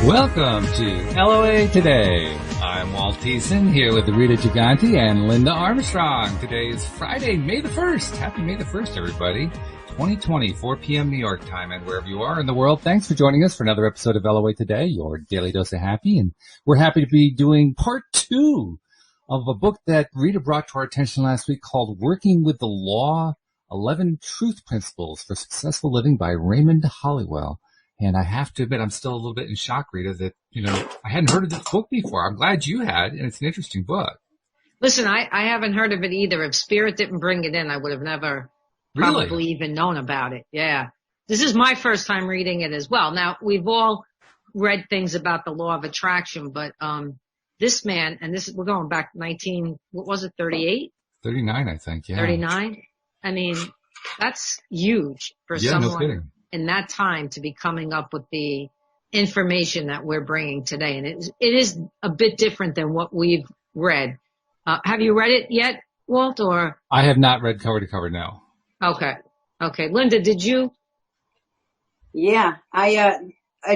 Welcome to LOA Today. I'm Walt Thiessen here with Rita Giganti and Linda Armstrong. Today is Friday, May the 1st. Happy May the 1st, everybody. 2020, 4 p.m. New York time, and wherever you are in the world, thanks for joining us for another episode of LOA Today, your daily dose of happy. And we're happy to be doing part 2 of a book that Rita brought to our attention last week called Working with the Law, 11 Truth Principles for Successful Living by Raymond Holliwell. And I have to admit, I'm still a little bit in shock, Rita, that, I hadn't heard of this book before. I'm glad you had, and it's an interesting book. Listen, I haven't heard of it either. If Spirit didn't bring it in, I would have never probably even known about it. Yeah. This is my first time reading it as well. Now, we've all read things about the law of attraction, but this man, and we're going back 38? 39, I think, yeah. 39? I mean, that's huge for someone. No kidding. In that time to be coming up with the information that we're bringing today. And it is a bit different than what we've read. Have you read it yet, Walt, or? I have not read cover to cover, no. Okay. Linda, did you? Yeah, I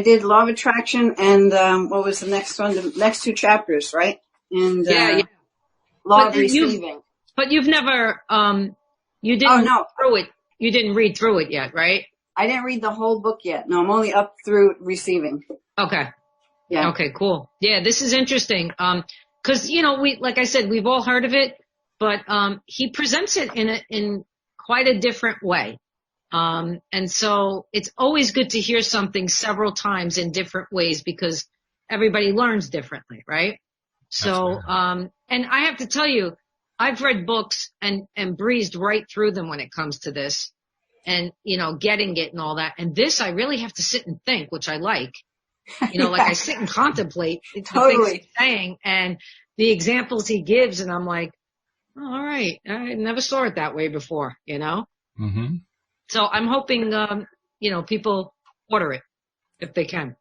did Law of Attraction and, what was the next one? The next 2 chapters, right? And, yeah. Law of Receiving. But you've never, you didn't through it. You didn't read through it yet, right? I didn't read the whole book yet. No, I'm only up through Receiving. Okay. Yeah. Okay, cool. Yeah, this is interesting. 'Cause, like I said, we've all heard of it, but, he presents it in quite a different way. And so it's always good to hear something several times in different ways because everybody learns differently, right? So, and I have to tell you, I've read books and breezed right through them when it comes to this. And, getting it and all that. And this, I really have to sit and think, which I like. Like I sit and contemplate the things he's saying and the examples he gives. And I'm like, oh, all right. I never saw it that way before, Mm-hmm. So I'm hoping, people order it if they can.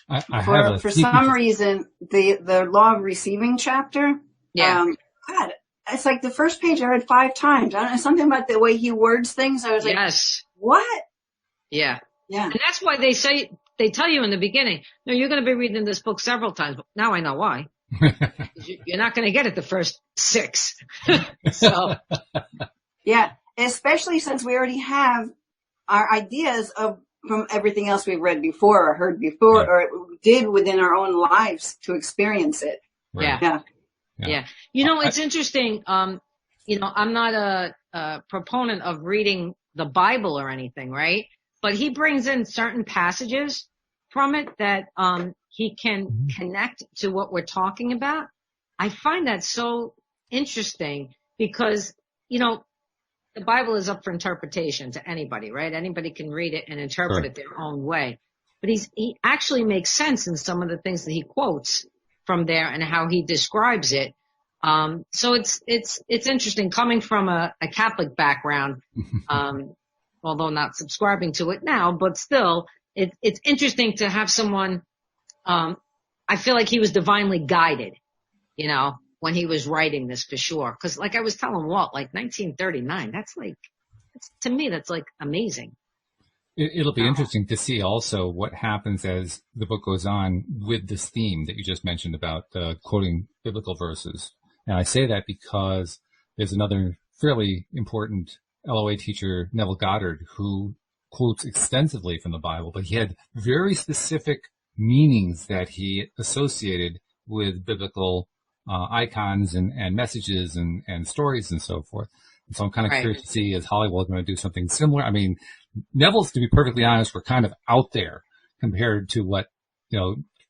For some reason, the Law of Receiving chapter, God, it's like the first page I read 5 times. I don't know, something about the way he words things. I was like, yes. What? Yeah. Yeah. And that's why they tell you in the beginning, no, you're going to be reading this book several times. But now I know why. You're not going to get it the first 6. So. Yeah. Especially since we already have our ideas from everything else we've read before or heard before or did within our own lives to experience it. Right. Yeah. Yeah. It's interesting. I'm not a proponent of reading the Bible or anything, right? But he brings in certain passages from it that, he can connect to what we're talking about. I find that so interesting because, the Bible is up for interpretation to anybody, right? Anybody can read it and interpret it their own way. But he actually makes sense in some of the things that he quotes from there and how he describes it. So it's interesting coming from a Catholic background, although not subscribing to it now, but still it's interesting to have someone, I feel like he was divinely guided, when he was writing this for sure. 'Cause like I was telling Walt, like 1939, to me, that's like amazing. It'll be interesting to see also what happens as the book goes on with this theme that you just mentioned about quoting biblical verses. And I say that because there's another fairly important LOA teacher, Neville Goddard, who quotes extensively from the Bible, but he had very specific meanings that he associated with biblical icons and messages and stories and so forth. And so I'm kind of curious to see, is Holliwell going to do something similar? I mean, Neville's, to be perfectly honest, were kind of out there compared to what,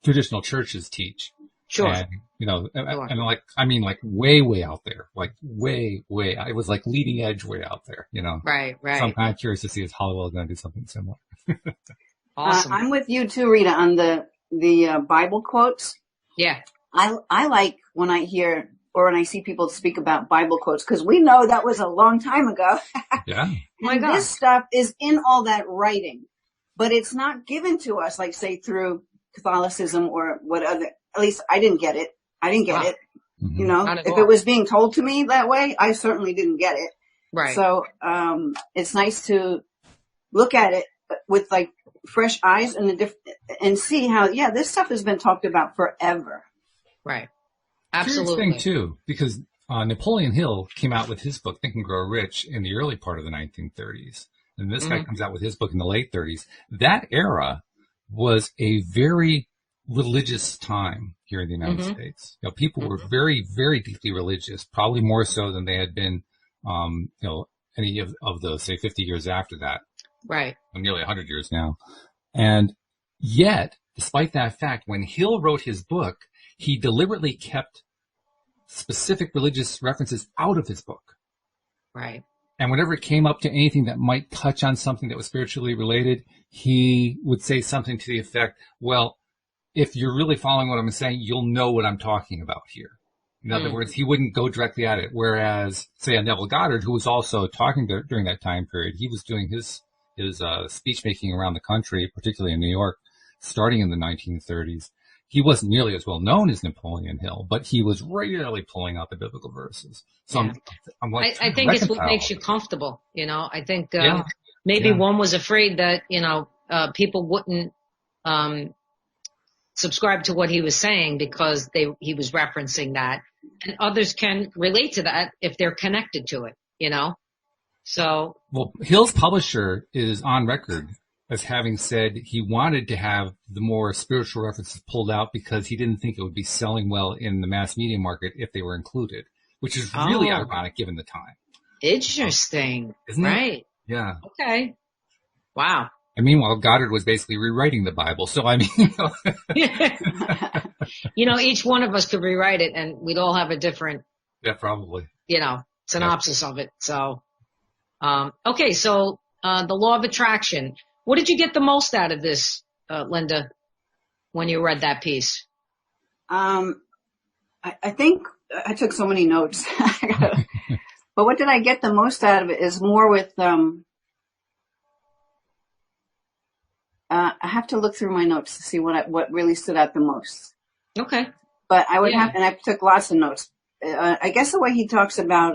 traditional churches teach. Sure. And, like way, way out there, like way, it was like leading edge way out there, Right. So I'm kind of curious to see if Holliwell is going to do something similar. Awesome. I'm with you too, Rita, on the Bible quotes. Yeah. I like when I hear or when I see people speak about Bible quotes, because we know that was a long time ago. Yeah. And this stuff is in all that writing, but it's not given to us, like say through Catholicism or what other, at least I didn't get it. It. Mm-hmm. If it was being told to me that way, I certainly didn't get it. Right. So, it's nice to look at it with like fresh eyes and see how, this stuff has been talked about forever. Right. Curious Absolutely. thing too, because Napoleon Hill came out with his book Think and Grow Rich in the early part of the 1930s, and this guy comes out with his book in the late 30s. That era was a very religious time here in the United States. People were very, very deeply religious, probably more so than they had been, any of the, say, 50 years after that. Right. Nearly 100 years now. And yet, despite that fact, when Hill wrote his book, he deliberately kept specific religious references out of his book. Right. And whenever it came up to anything that might touch on something that was spiritually related, he would say something to the effect, well, if you're really following what I'm saying, you'll know what I'm talking about here. In other words, he wouldn't go directly at it. Whereas, say, Neville Goddard, who was also talking during that time period, he was doing his speech making around the country, particularly in New York, starting in the 1930s. He wasn't nearly as well known as Napoleon Hill, but he was regularly pulling out the biblical verses. So I think it's what makes you comfortable. I think maybe one was afraid that people wouldn't subscribe to what he was saying because he was referencing that, and others can relate to that if they're connected to it. So Hill's publisher is on record as having said he wanted to have the more spiritual references pulled out because he didn't think it would be selling well in the mass media market if they were included, which is really ironic given the time. Interesting. Isn't it? Right. Yeah. Okay. Wow. And meanwhile, Goddard was basically rewriting the Bible. So, I mean, each one of us could rewrite it and we'd all have a different, probably, synopsis of it. So, okay. So, the law of attraction. What did you get the most out of this, Linda, when you read that piece? I think I took so many notes, but what did I get the most out of it is more with, I have to look through my notes to see what really stood out the most. Okay. But I would and I took lots of notes. I guess the way he talks about,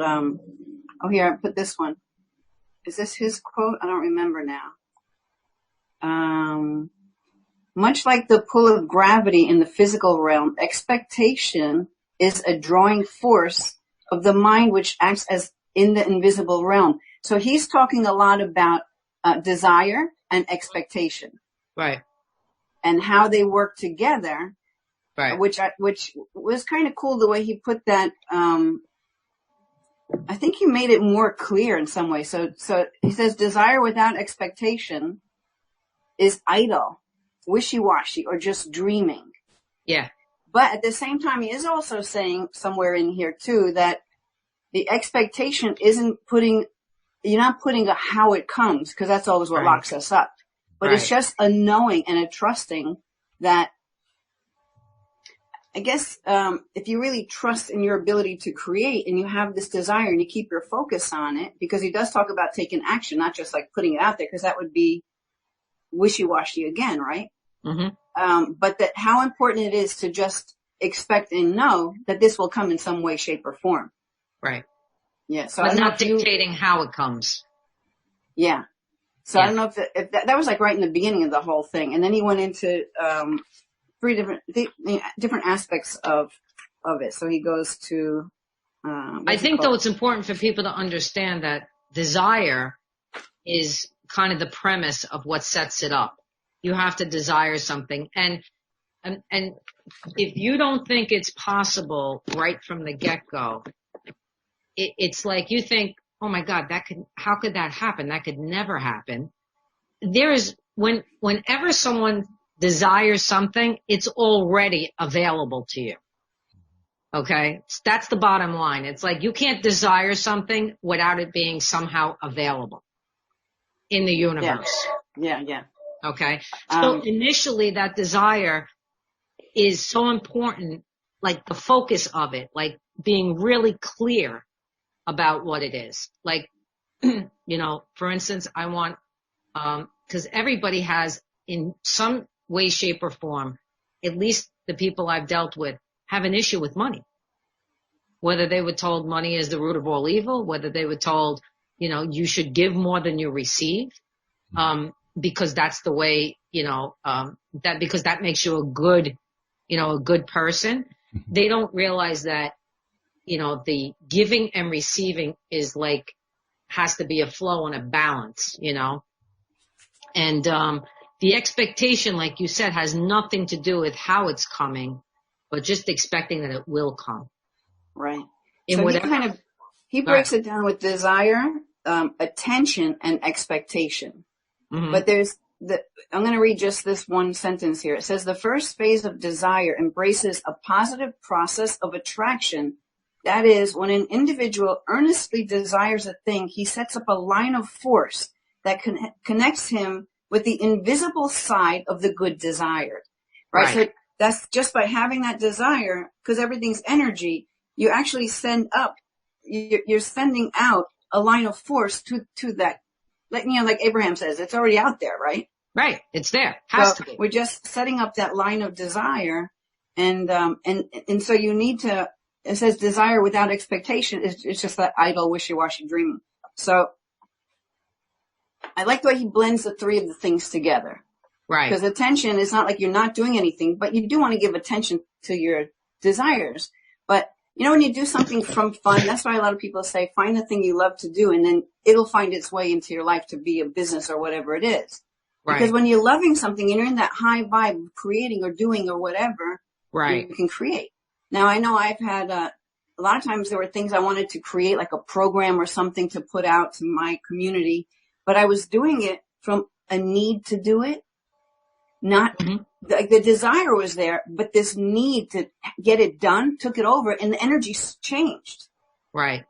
here, I put this one. Is this his quote? I don't remember now. Much like the pull of gravity in the physical realm, expectation is a drawing force of the mind which acts as in the invisible realm. So he's talking a lot about desire and expectation. Right. And how they work together. Right. Which was kind of cool the way he put that. I think he made it more clear in some way. So he says desire without expectation is idle, wishy-washy, or just dreaming. Yeah. But at the same time, he is also saying somewhere in here too that the expectation isn't you're not putting a how it comes, because that's always what locks us up. But it's just a knowing and a trusting that, I guess, if you really trust in your ability to create and you have this desire and you keep your focus on it, because he does talk about taking action, not just like putting it out there, because that would be wishy-washy again, right? Mm-hmm. But that how important it is to just expect and know that this will come in some way, shape, or form. Right. Yeah. So but not dictating how it comes. Yeah. So I don't know if that was like right in the beginning of the whole thing. And then he went into, three different aspects of it. So he goes to, I think though it's important for people to understand that desire is kind of the premise of what sets it up. You have to desire something. And if you don't think it's possible right from the get-go, it's like you think, oh my God, how could that happen? That could never happen. Whenever someone desires something, it's already available to you. Okay? That's the bottom line. It's like you can't desire something without it being somehow available in the universe. Yeah. Okay? So initially that desire is so important, like the focus of it, like being really clear about what it is. Like, for instance, I want, cause everybody has in some way, shape, or form, at least the people I've dealt with, have an issue with money. Whether they were told money is the root of all evil, whether they were told, you should give more than you receive. because that's the way, because that makes you a good person. They don't realize that, the giving and receiving is has to be a flow and a balance, and, the expectation, like you said, has nothing to do with how it's coming, but just expecting that it will come. Right. In so whatever, he breaks it down with desire, attention, and expectation. Mm-hmm. But I'm going to read just this one sentence here. It says the first phase of desire embraces a positive process of attraction. That is, when an individual earnestly desires a thing, he sets up a line of force that connects him with the invisible side of the good desired. Right? So that's just by having that desire, because everything's energy, you actually you're sending out a line of force to that. Like Abraham says, it's already out there, right? Right. It's there. Has to be. We're just setting up that line of desire. And so you need to, it says desire without expectation. It's just that idle, wishy-washy dream. So I like the way he blends the three of the things together. Right. Because attention is not like you're not doing anything, but you do want to give attention to your desires. But when you do something from fun, that's why a lot of people say, find the thing you love to do, and then it'll find its way into your life to be a business or whatever it is. Right. Because when you're loving something and you're in that high vibe of creating or doing or whatever, right, you can create. Now, I know I've had a lot of times there were things I wanted to create, like a program or something to put out to my community, but I was doing it from a need to do it. Not the desire was there, but this need to get it done took it over, and the energy changed. Right.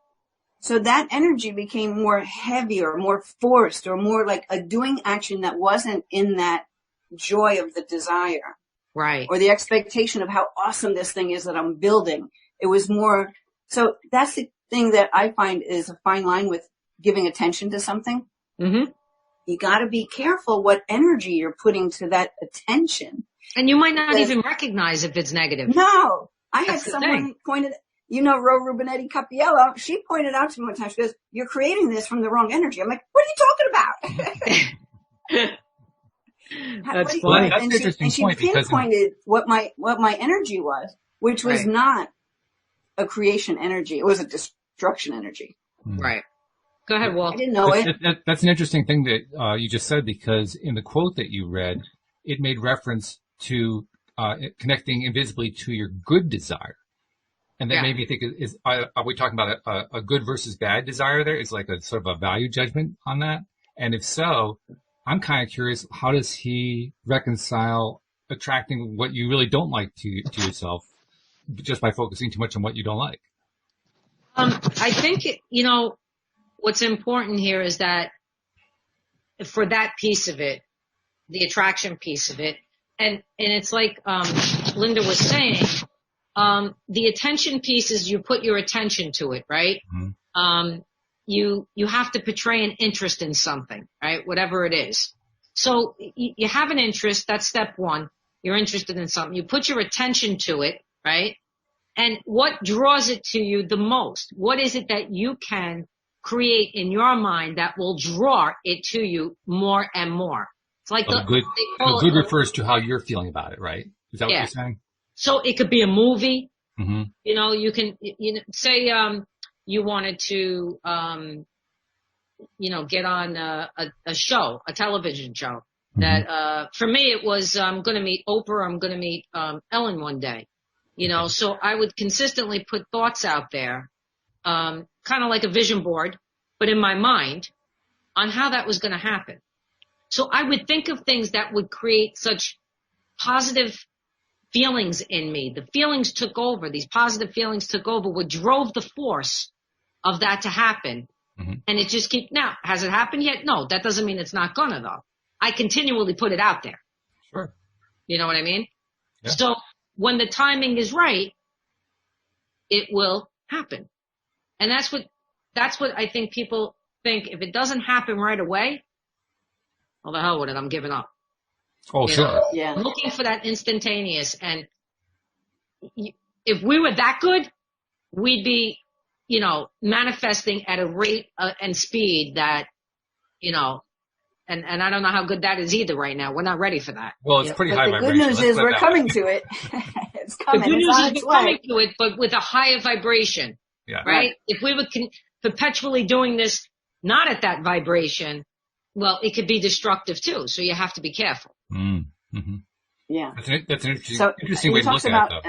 So that energy became more heavy or more forced or more like a doing action that wasn't in that joy of the desire. Right. Or the expectation of how awesome this thing is that I'm building. It was more. So that's the thing that I find is a fine line with giving attention to something. Mm-hmm. You got to be careful what energy you're putting to that attention. And you might not even recognize if it's negative. No. I had someone pointed, Ro Rubinetti Capiello, she pointed out to me one time, she goes, you're creating this from the wrong energy. I'm like, what are you talking about? That's funny. That's an interesting point. And she pinpointed what my energy was, which was not a creation energy. It was a destruction energy. Right. Go ahead, Walt. I didn't know it. That's an interesting thing that you just said, because in the quote that you read, it made reference to connecting invisibly to your good desire. And that made me think, are we talking about a good versus bad desire there? Is like a sort of a value judgment on that? And if so, I'm kind of curious, how does he reconcile attracting what you really don't like to yourself just by focusing too much on what you don't like? I think, what's important here is that for that piece of it, the attraction piece of it, and it's like Linda was saying, the attention piece is you put your attention to it, right? Mm-hmm. You have to portray an interest in something, right? Whatever it is. So you have an interest, that's step one. You're interested in something. You put your attention to it, right? And what draws it to you the most? What is it that you can create in your mind that will draw it to you more and more? It's like good refers to how you're feeling about it, right? Is that what you're saying? So it could be a movie. Mm-hmm. You can say you wanted to get on a show, a television show. Mm-hmm. That for me it was I'm going to meet Oprah, I'm going to meet Ellen one day. So I would consistently put thoughts out there, kind of like a vision board, but in my mind, on how that was going to happen. So I would think of things that would create such positive feelings in me. The feelings took over. These positive feelings took over, what drove the force of that to happen. Mm-hmm. And it just now, has it happened yet? No, that doesn't mean it's not gonna though. I continually put it out there. Sure. You know what I mean? Yeah. So when the timing is right, it will happen. And that's what I think people think. If it doesn't happen right away, well, the hell with it. I'm giving up. Oh, sure. Yeah. I'm looking for that instantaneous. And if we were that good, we'd be, manifesting at a rate and speed that, And I don't know how good that is either right now. We're not ready for that. Well, it's pretty but high the vibration. good news is we're coming to it. It's coming. The good It's news on is its we're coming way. to it, but with a higher vibration, Yeah. right? If we were perpetually doing this not at that vibration, well, it could be destructive too. So you have to be careful. Mm-hmm. Yeah. That's an interesting, So interesting he way to talks look about, at it,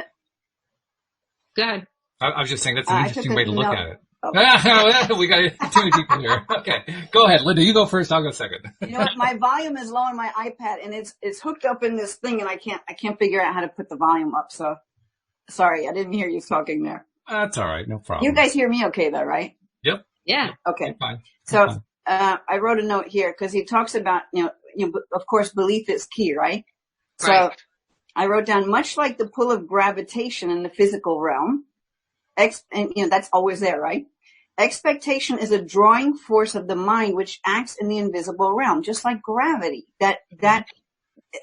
though. Go ahead. I was just saying that's an I interesting took way a to look note. at it. Oh. We got too many people here. Okay. Go ahead, Linda. You go first. I'll go second. You know what? My volume is low on my iPad, and it's hooked up in this thing, and I can't figure out how to put the volume up. So sorry, I didn't hear you talking there. That's all right. No problem. You guys hear me okay though, right? Yep. Yeah. Okay. You're fine. So You're fine. I wrote a note here because he talks about of course belief is key, right? So Right. I wrote down much like the pull of gravitation in the physical realm, and that's always there, right? Expectation is a drawing force of the mind which acts in the invisible realm, just like gravity. That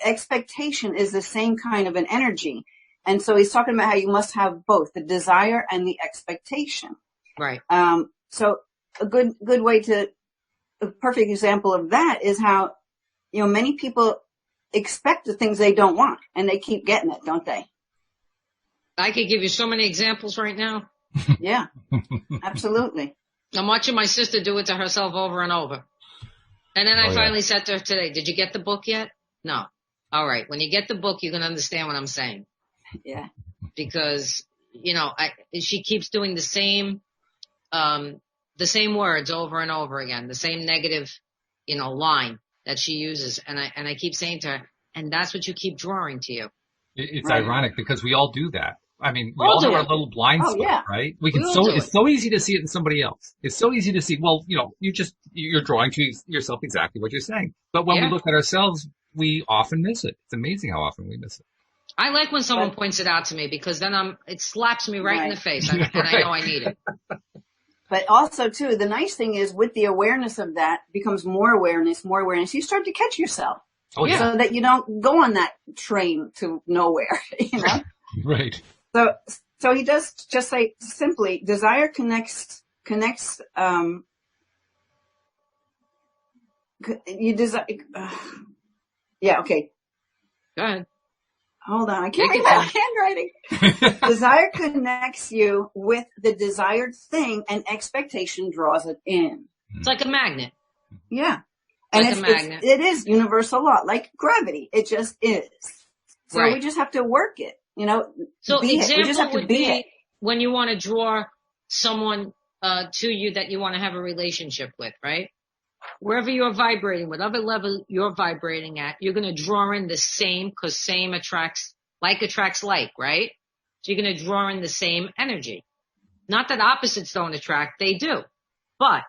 expectation is the same kind of an energy. And so he's talking about how you must have both the desire and the expectation. Right. So a good way a perfect example of that is how, many people expect the things they don't want and they keep getting it, don't they? I could give you so many examples right now. Yeah, absolutely. I'm watching my sister do it to herself over and over. And then I finally said to her today, did you get the book yet? No. All right. When you get the book, you're going to understand what I'm saying. Yeah. Because, she keeps doing the same words over and over again, the same negative, line that she uses. And I keep saying to her, and that's what you keep drawing to you. It's Right. ironic because we all do that. I mean, we All all do have our it. little blind spot, yeah. right? It's so easy to see it in somebody else. It's so easy to see, well, you're drawing to yourself exactly what you're saying. But when we look at ourselves, we often miss it. It's amazing how often we miss it. I like when someone points it out to me because then it slaps me right in the face and I know I need it. But also too, the nice thing is with the awareness of that becomes more awareness, you start to catch yourself. Oh, yeah. So that you don't go on that train to nowhere, Right. So he does just say simply, desire connects, you desire, yeah, okay. Go ahead. Hold on, I can't read my handwriting. Desire connects you with the desired thing and expectation draws it in. It's like a magnet. Yeah. And Like a magnet. it is universal law, like gravity. It just is. So Right. we just have to work it, So be example it. We just have to would be be it. when you want to draw someone to you that you want to have a relationship with, right? Wherever you're vibrating, whatever level you're vibrating at, you're going to draw in the same because same attracts like, right? So you're going to draw in the same energy. Not that opposites don't attract, they do. But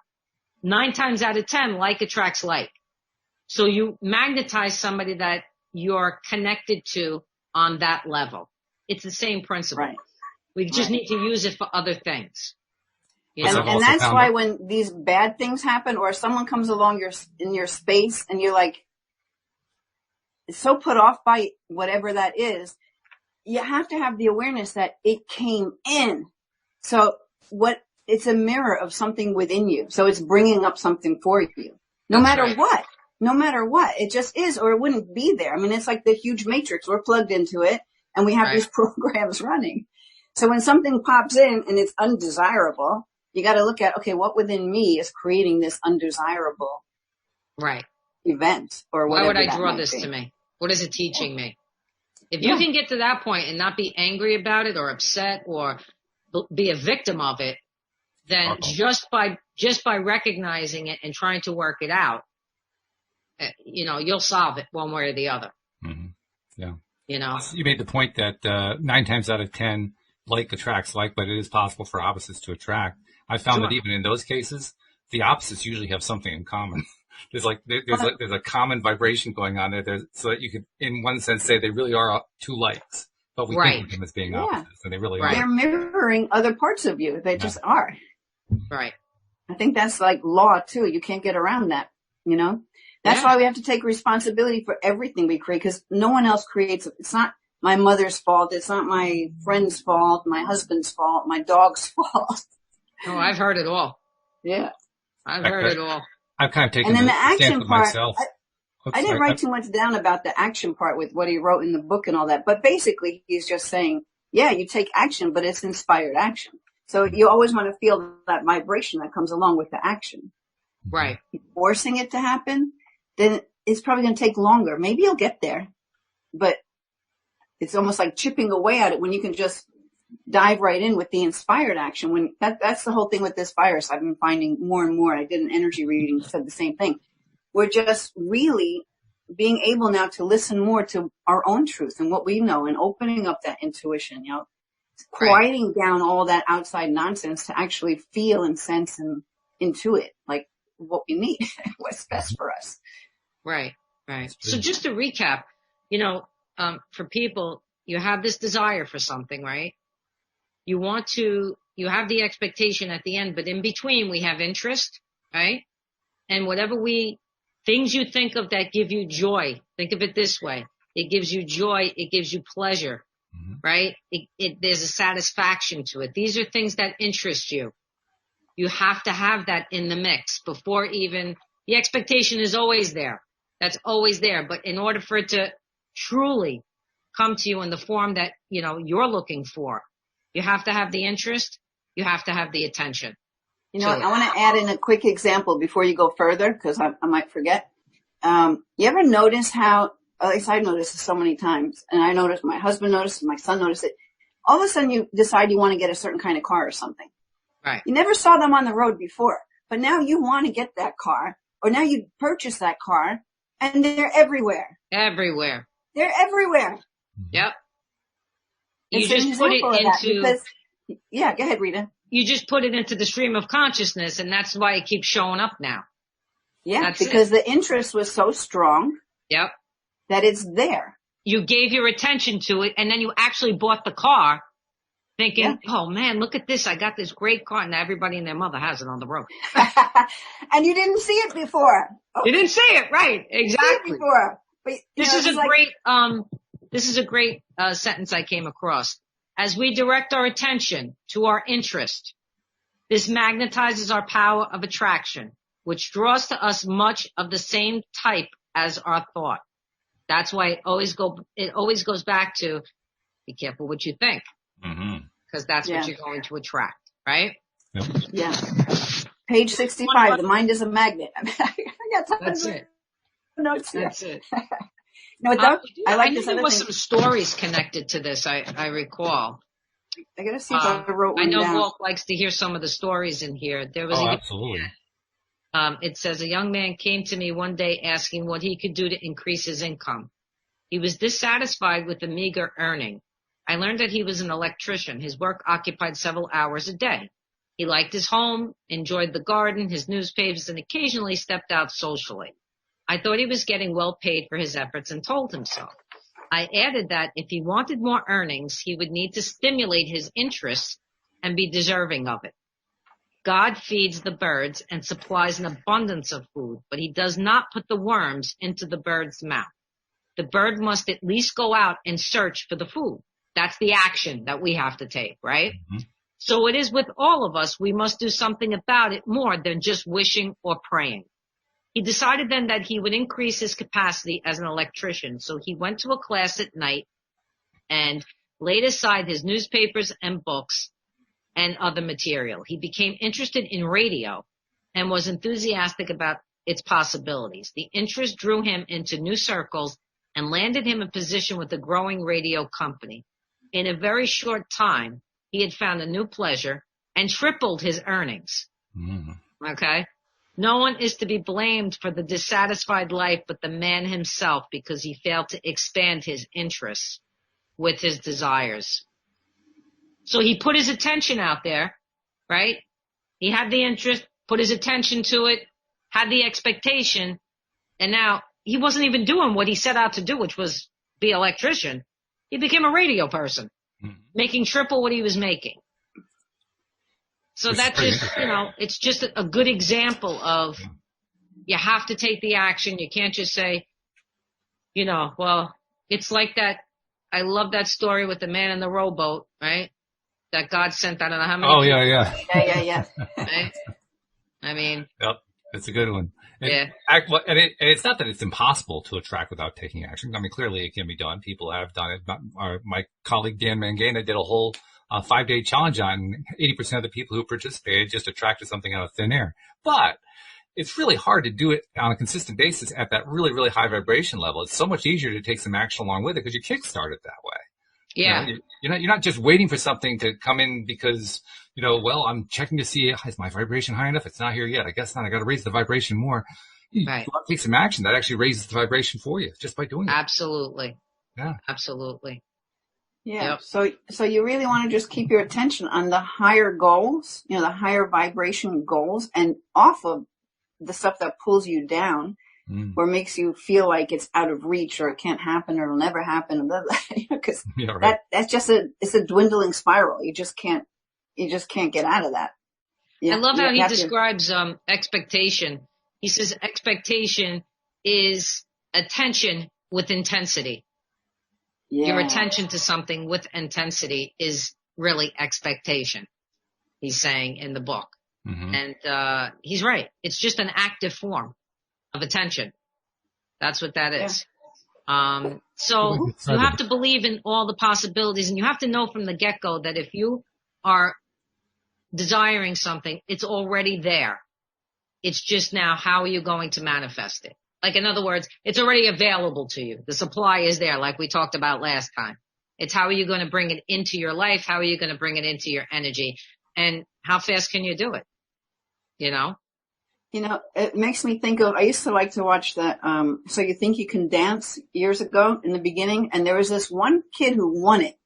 9 times out of 10, like attracts like. So you magnetize somebody that you're connected to on that level. It's the same principle. Right. We just need to use it for other things. And that's why when these bad things happen or someone comes along in your space and you're like so put off by whatever that is, you have to have the awareness that it came in. So it's a mirror of something within you. So it's bringing up something for you. No matter what, it just is, or it wouldn't be there. I mean, it's like the huge matrix. We're plugged into it and we have these programs running. So when something pops in and it's undesirable, you got to look at, okay, what within me is creating this undesirable event or whatever. Why would I that draw might this be. to me? What is it teaching me? If you can get to that point and not be angry about it or upset or be a victim of it, then just by recognizing it and trying to work it out, you'll solve it one way or the other. Mm-hmm. Yeah. You made the point that 9 times out of 10, like attracts like, but it is possible for opposites to attract. I found that even in those cases, the opposites usually have something in common. There's a common vibration going on there, so that you could, in one sense, say they really are 2 likes, but we think of them as being opposites, and they really are. They're mirroring other parts of you. They just are. Right. I think that's like law too. You can't get around that. That's why we have to take responsibility for everything we create, because no one else creates it. It's not my mother's fault. It's not my friend's fault, my husband's fault, my dog's fault. Oh, I've heard it all. Yeah. I've heard it all. I've kind of taken and then the the action stance with part, myself. I didn't write too much down about the action part with what he wrote in the book and all that, but basically he's just saying, yeah, you take action, but it's inspired action. So you always want to feel that vibration that comes along with the action. Right. Forcing it to happen, then it's probably going to take longer. Maybe you'll get there, but it's almost like chipping away at it when you can just dive right in with the inspired action. When that's the whole thing with this virus. I've been finding more and more. I did an energy reading, said the same thing. We're just really being able now to listen more to our own truth and what we know and opening up that intuition, quieting down all that outside nonsense to actually feel and sense and intuit like what we need, what's best for us. Right. So just to recap, for people, you have this desire for something, right? You have the expectation at the end, but in between we have interest, right? And things you think of that give you joy, think of it this way. It gives you joy. It gives you pleasure, right? There's a satisfaction to it. These are things that interest you. You have to have that in the mix before even the expectation is always there. That's always there. But in order for it to truly come to you in the form that, you're looking for, you have to have the interest. You have to have the attention. I want to add in a quick example before you go further because I might forget. You ever notice how, at least I've noticed it so many times, and I noticed, my husband noticed it, my son noticed it. All of a sudden you decide you want to get a certain kind of car or something. Right. You never saw them on the road before, but now you want to get that car, or now you purchase that car, and they're everywhere. Everywhere. They're everywhere. Yep. You just put it into... Yeah, go ahead, Rita. You just put it into the stream of consciousness, and that's why it keeps showing up now. Yeah, because the interest was so strong. Yep. That it's there. You gave your attention to it, and then you actually bought the car thinking, oh man, look at this. I got this great car, and everybody and their mother has it on the road. And you didn't see it before. Oh. You didn't see it, right. Exactly. Before. But, this is a great sentence I came across. As we direct our attention to our interest, this magnetizes our power of attraction, which draws to us much of the same type as our thought. That's why it always goes back to be careful what you think, because that's what you're going to attract, right? Yep. Yeah. Page 65. The mind is a magnet. That's it. That's it. I like this. There was some stories connected to this. I recall. I gotta see if I wrote one down. I know Walt likes to hear some of the stories in here. Absolutely. It says a young man came to me one day asking what he could do to increase his income. He was dissatisfied with the meager earning. I learned that he was an electrician. His work occupied several hours a day. He liked his home, enjoyed the garden, his newspapers, and occasionally stepped out socially. I thought he was getting well paid for his efforts and told him so. I added that if he wanted more earnings, he would need to stimulate his interests and be deserving of it. God feeds the birds and supplies an abundance of food, but he does not put the worms into the bird's mouth. The bird must at least go out and search for the food. That's the action that we have to take, right? So it is with all of us. We must do something about it more than just wishing or praying. He decided then that he would increase his capacity as an electrician. So he went to a class at night and laid aside his newspapers and books and other material. He became interested in radio and was enthusiastic about its possibilities. The interest drew him into new circles and landed him a position with a growing radio company. In a very short time, he had found a new pleasure and tripled his earnings. Okay? No one is to be blamed for the dissatisfied life but the man himself, because he failed to expand his interests with his desires. So he put his attention out there, right? He had the interest, put his attention to it, had the expectation, and now he wasn't even doing what he set out to do, which was be an electrician. He became a radio person, making triple what he was making. So that's just, it's just a good example of you have to take the action. You can't just say, well, it's like that. I love that story with the man in the rowboat, right? That God sent, I don't know how many. Oh, yeah. Yeah. Right? I mean, yep. That's a good one. And, Yeah. and it's not that it's impossible to attract without taking action. I mean, clearly it can be done. People have done it. My colleague Dan Mangana did a whole 5-day challenge on 80% of the people who participated just attracted something out of thin air. But it's really hard to do it on a consistent basis at that really, really high vibration level. It's so much easier to take some action along with it because you kickstart it that way. Yeah. You're not just waiting for something to come in because, well, I'm checking to see, is my vibration high enough? It's not here yet. I guess not. I got to raise the vibration more. You take some action that actually raises the vibration for you just by doing it. Absolutely. Yeah. Absolutely. Yeah. Yep. So you really want to just keep your attention on the higher goals, the higher vibration goals, and off of the stuff that pulls you down or makes you feel like it's out of reach or it can't happen or it'll never happen. Because that's just it's a dwindling spiral. You just can't get out of that. I love how he describes expectation. He says expectation is attention with intensity. Yeah. Your attention to something with intensity is really expectation, he's saying in the book. Mm-hmm. And he's right. It's just an active form of attention. That's what that is. So you have to believe in all the possibilities, and you have to know from the get-go that if you are desiring something, it's already there. It's just now, how are you going to manifest it? Like, in other words, it's already available to you. The supply is there, like we talked about last time. It's how are you going to bring it into your life? How are you going to bring it into your energy? And how fast can you do it? It makes me think of, I used to like to watch the, So You Think You Can Dance years ago in the beginning. And there was this one kid who won it,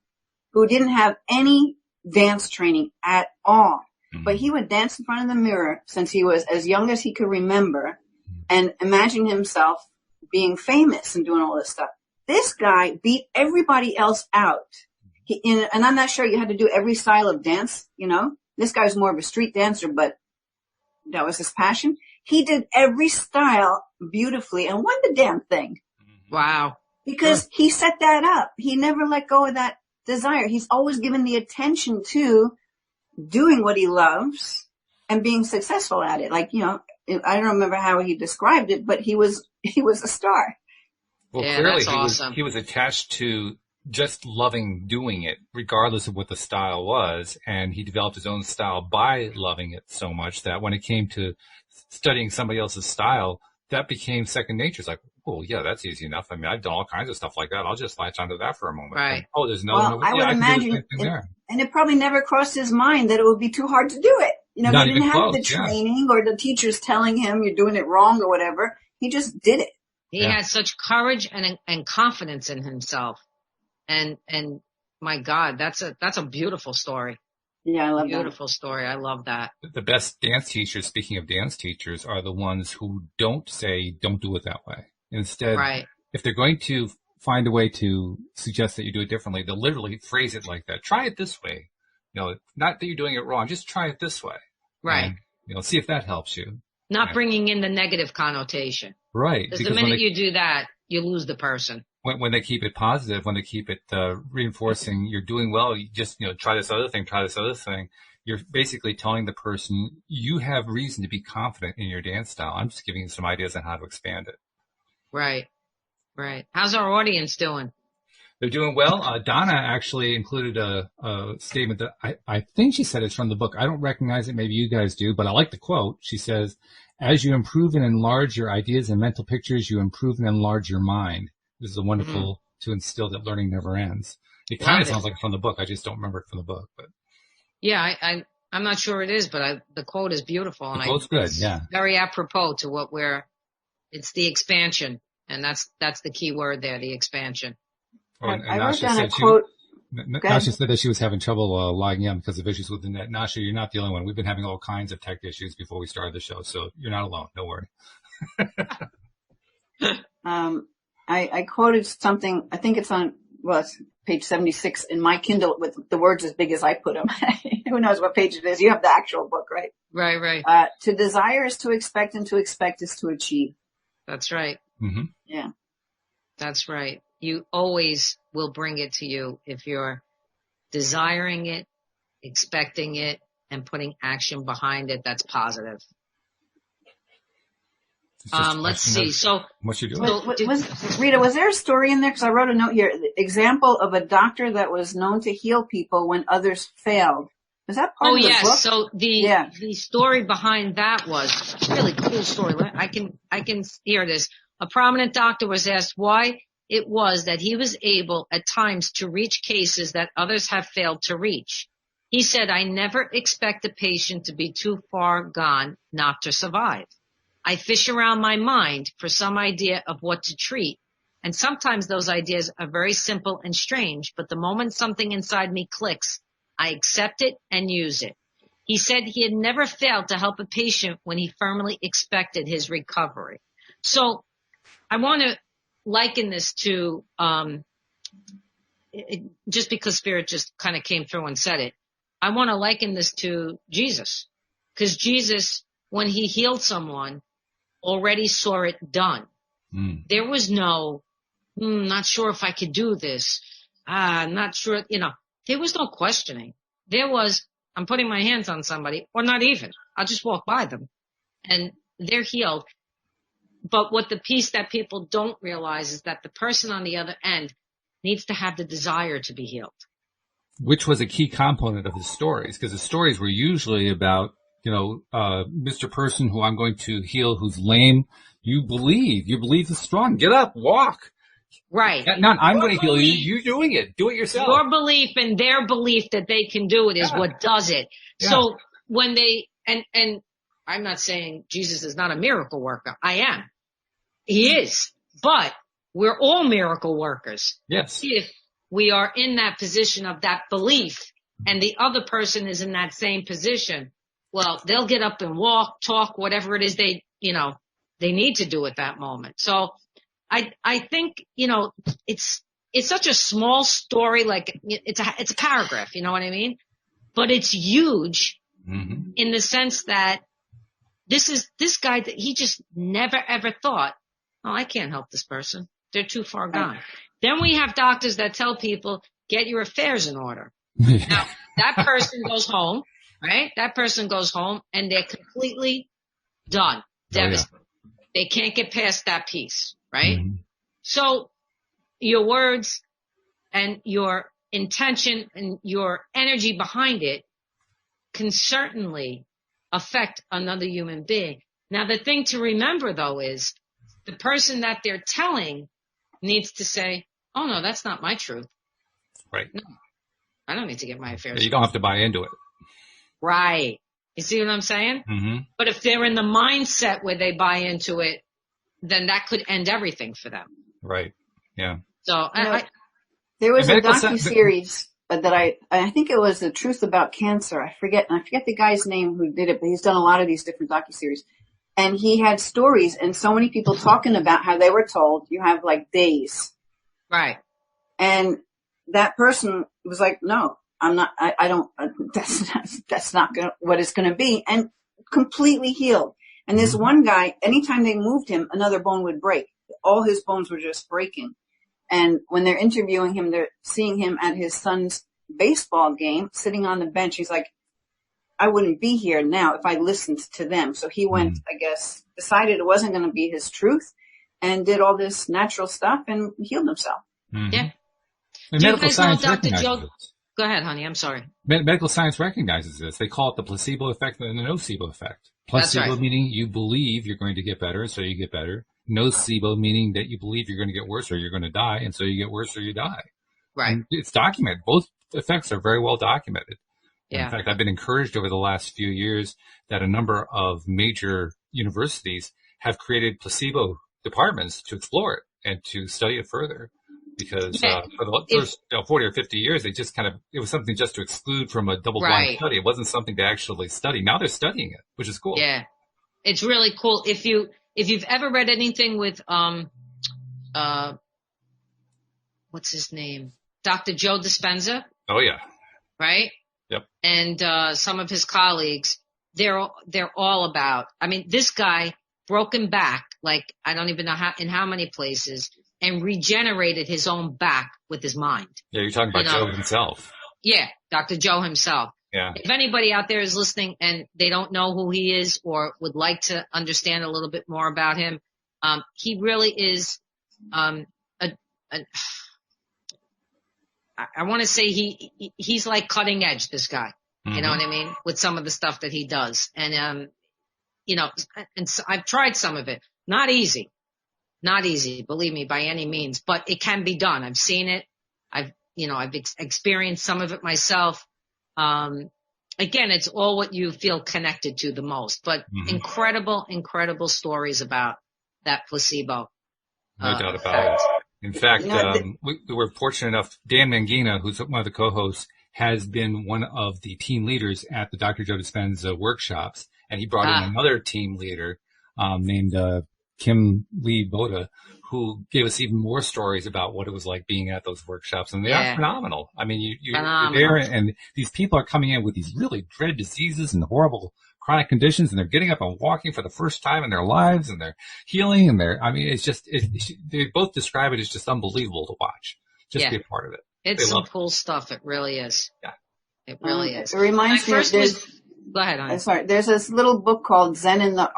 who didn't have any dance training at all. Mm-hmm. But he would dance in front of the mirror since he was as young as he could remember and imagine himself being famous and doing all this stuff. This guy beat everybody else out. And I'm not sure you had to do every style of dance, This guy's more of a street dancer, but that was his passion. He did every style beautifully and won the damn thing. Wow. Because he set that up. He never let go of that desire. He's always given the attention to doing what he loves and being successful at it. Like, I don't remember how he described it, but he was a star. Well, yeah, clearly that's awesome. he was attached to just loving doing it, regardless of what the style was. And he developed his own style by loving it so much that when it came to studying somebody else's style, that became second nature. It's like, oh, yeah, that's easy enough. I mean, I've done all kinds of stuff like that. I'll just latch onto that for a moment. Right. And, there's another. I would imagine, and it probably never crossed his mind that it would be too hard to do it. He didn't have the training or the teachers telling him you're doing it wrong or whatever. He just did it. He had such courage and confidence in himself. And my God, that's a beautiful story. Yeah, I love that. Beautiful story. I love that. The best dance teachers, speaking of dance teachers, are the ones who don't say, don't do it that way. Instead, if they're going to find a way to suggest that you do it differently, they'll literally phrase it like that. Try it this way. Not that you're doing it wrong, just try it this way. Right. And, see if that helps you. Not bringing in the negative connotation. Right. Because the minute you do that, you lose the person. When they keep it positive, when they keep it reinforcing, you're doing well, you just, try this other thing, you're basically telling the person, you have reason to be confident in your dance style. I'm just giving you some ideas on how to expand it. Right. How's our audience doing? They're doing well. Donna actually included a statement that I think she said it's from the book. I don't recognize it. Maybe you guys do, but I like the quote. She says, as you improve and enlarge your ideas and mental pictures, you improve and enlarge your mind. This is a wonderful to instill that learning never ends. It kind of sounds like from the book. I just don't remember it from the book. But yeah, I'm not sure it is, but the quote is beautiful. The quote's good, yeah. Very apropos to what it's the expansion. And that's the key word there, the expansion. I wrote down a quote. Nasha said that she was having trouble logging in because of issues with the net. Nasha, you're not the only one. We've been having all kinds of tech issues before we started the show, so you're not alone. Don't worry. I quoted something, I think it's it's page 76 in my Kindle with the words as big as I put them. Who knows what page it is? You have the actual book, right? Right. To desire is to expect, and to expect is to achieve. That's right. Mm-hmm. Yeah. That's right. You always will bring it to you if you're desiring it, expecting it, and putting action behind it that's positive. Let's see. So what you're doing. Rita, was there a story in there? Because I wrote a note here. Example of a doctor that was known to heal people when others failed. Is that part of the book? So the story behind that was a really cool story. I can hear this. A prominent doctor was asked why it was that he was able at times to reach cases that others have failed to reach. He said, "I never expect a patient to be too far gone not to survive. I fish around my mind for some idea of what to treat, and sometimes those ideas are very simple and strange, but the moment something inside me clicks, I accept it and use it." He said he had never failed to help a patient when he firmly expected his recovery. So I want to liken this to, just because Spirit just kind of came through and said it, I want to liken this to Jesus. Because Jesus, when he healed someone, already saw it done. There was no, not sure if I could do this. Not sure, there was no questioning. There was, I'm putting my hands on somebody, or not even. I'll just walk by them, and they're healed. But what the piece that people don't realize is that the person on the other end needs to have the desire to be healed. Which was a key component of the stories, because the stories were usually about, Mr. Person who I'm going to heal who's lame. You believe is strong. Get up, walk. Right. Not I'm going to heal you. You're doing it. Do it yourself. Your belief and their belief that they can do it is what does it. Yeah. So when they, and I'm not saying Jesus is not a miracle worker. I am. He is. But we're all miracle workers. Yes. If we are in that position of that belief and the other person is in that same position, well, they'll get up and walk, talk, whatever it is they need to do at that moment. So I think, it's such a small story, like it's a paragraph, you know what I mean? But it's huge in the sense that this guy that he just never ever thought, oh, I can't help this person. They're too far gone. Then we have doctors that tell people, get your affairs in order. Now, that person goes home, right? That person goes home and they're completely done, devastated. They can't get past that piece, right? So your words and your intention and your energy behind it can certainly affect another human being. Now, the thing to remember, though, is the person that they're telling needs to say, oh, no, that's not my truth. Right. No, I don't need to get my affairs. You don't have to buy into it. Right. You see what I'm saying? But if they're in the mindset where they buy into it, then that could end everything for them. Right. Yeah. So there was a docuseries that I think it was The Truth About Cancer. I forget the guy's name who did it, but he's done a lot of these different docuseries. And he had stories and so many people talking about how they were told you have like days. Right. And that person was like, no, I'm not, I don't, that's not what it's going to be, and completely healed. And this one guy, anytime they moved him, another bone would break. All his bones were just breaking. And when they're interviewing him, they're seeing him at his son's baseball game, sitting on the bench. He's like, I wouldn't be here now if I listened to them. So he went, I guess, decided it wasn't going to be his truth and did all this natural stuff and healed himself. Yeah. And medical science recognizes this. Go ahead, honey. I'm sorry. Medical science recognizes this. They call it the placebo effect and the nocebo effect. Placebo meaning you believe you're going to get better, so you get better. Nocebo meaning that you believe you're going to get worse or you're going to die, and so you get worse or you die. Right. And it's documented. Both effects are very well documented. Yeah. In fact, I've been encouraged over the last few years that a number of major universities have created placebo departments to explore it and to study it further. Because for the first 40 or 50 years, they just it was something just to exclude from a double-blind study. It wasn't something to actually study. Now they're studying it, which is cool. Yeah. It's really cool. If you've ever read anything with, what's his name? Dr. Joe Dispenza. Oh, yeah. Right? Yep. And some of his colleagues, they're all about, this guy broken back, like I don't even know in how many places, and regenerated his own back with his mind. Yeah, you're talking about Joe himself. Yeah, Dr. Joe himself. Yeah. If anybody out there is listening and they don't know who he is or would like to understand a little bit more about him, he really is, I want to say he's like cutting edge, this guy. You know what I mean? With some of the stuff that he does. And, you know, and so I've tried some of it. Not easy, believe me, by any means, but it can be done. I've seen it. I've experienced some of it myself. Again, it's all what you feel connected to the most, but incredible stories about that placebo. No doubt about it. In fact, we were fortunate enough, Dan Mangina, who's one of the co-hosts, has been one of the team leaders at the Dr. Joe Dispenza workshops, and he brought in another team leader named Kim Lee Boda, who gave us even more stories about what it was like being at those workshops, and they are phenomenal. I mean, you're there, and these people are coming in with these really dread diseases and horrible chronic conditions, and they're getting up and walking for the first time in their lives, and they're healing, and they both describe it as just unbelievable to watch. Just be a part of it. It's some cool stuff. It really is. Yeah. It really is. It reminds me of this. Go ahead, honey. Sorry. There's this little book called Zen in the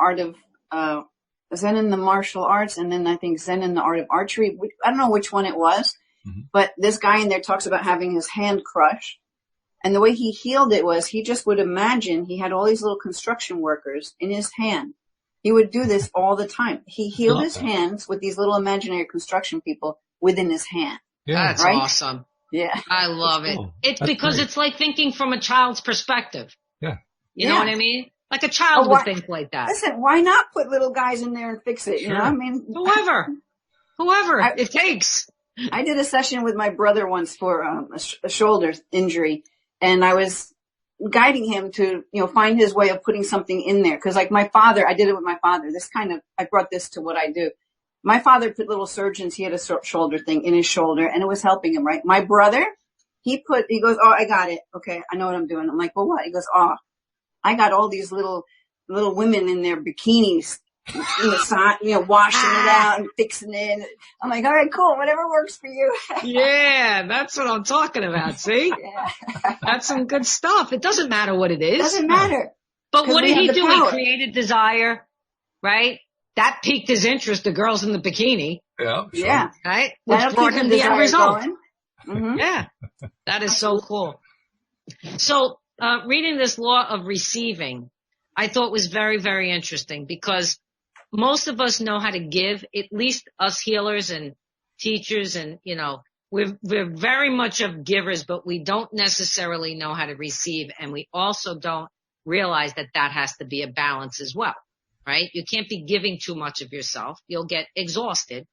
Martial Arts, and then I think Zen in the Art of Archery. I don't know which one it was, but this guy in there talks about having his hand crushed. And the way he healed it was he just would imagine he had all these little construction workers in his hand. He would do this all the time. He healed his hands with these little imaginary construction people within his hand. Yeah. That's awesome. Yeah. I love it. Cool. It's because it's like thinking from a child's perspective. Yeah. You know what I mean? Like a child would think like that. Listen, why not put little guys in there and fix it? Sure. You know, I mean, whoever it takes. I did a session with my brother once for a shoulder injury, and I was guiding him to, find his way of putting something in there. Cause like my father, I did it with my father. I brought this to what I do. My father put little surgeons, he had a shoulder thing in his shoulder, and it was helping him, right? My brother, he goes, oh, I got it. Okay, I know what I'm doing. I'm like, well, what? He goes, oh, I got all these little women in their bikinis, washing it out and fixing it. I'm like, all right, cool, whatever works for you. Yeah, that's what I'm talking about, see? Yeah. That's some good stuff. It doesn't matter what it is. Doesn't matter. But what did he do? He created desire, right? That piqued his interest, the girls in the bikini. Yeah. Sure. Yeah. Right? Which brought him the end result. Yeah. That is so cool. So, reading this law of receiving, I thought was very, very interesting because most of us know how to give, at least us healers and teachers and, we're very much of givers, but we don't necessarily know how to receive. And we also don't realize that has to be a balance as well. Right? You can't be giving too much of yourself. You'll get exhausted,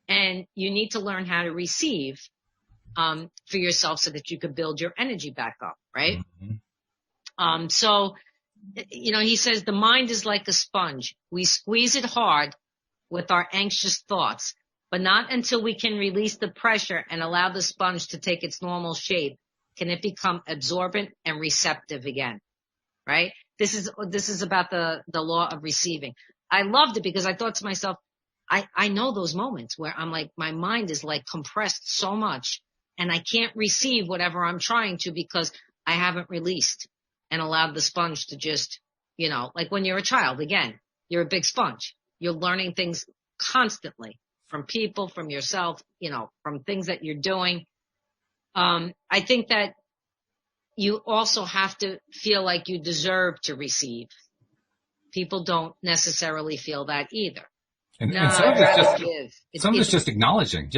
and you need to learn how to receive, for yourself so that you could build your energy back up. Right? So, he says the mind is like a sponge. We squeeze it hard with our anxious thoughts, but not until we can release the pressure and allow the sponge to take its normal shape can it become absorbent and receptive again. Right? This is about the law of receiving. I loved it because I thought to myself, I know those moments where I'm like, my mind is like compressed so much and I can't receive whatever I'm trying to because I haven't released and allowed the sponge to just, like when you're a child, again, you're a big sponge. You're learning things constantly from people, from yourself, from things that you're doing. I think that you also have to feel like you deserve to receive. People don't necessarily feel that either. And some of it's just acknowledging,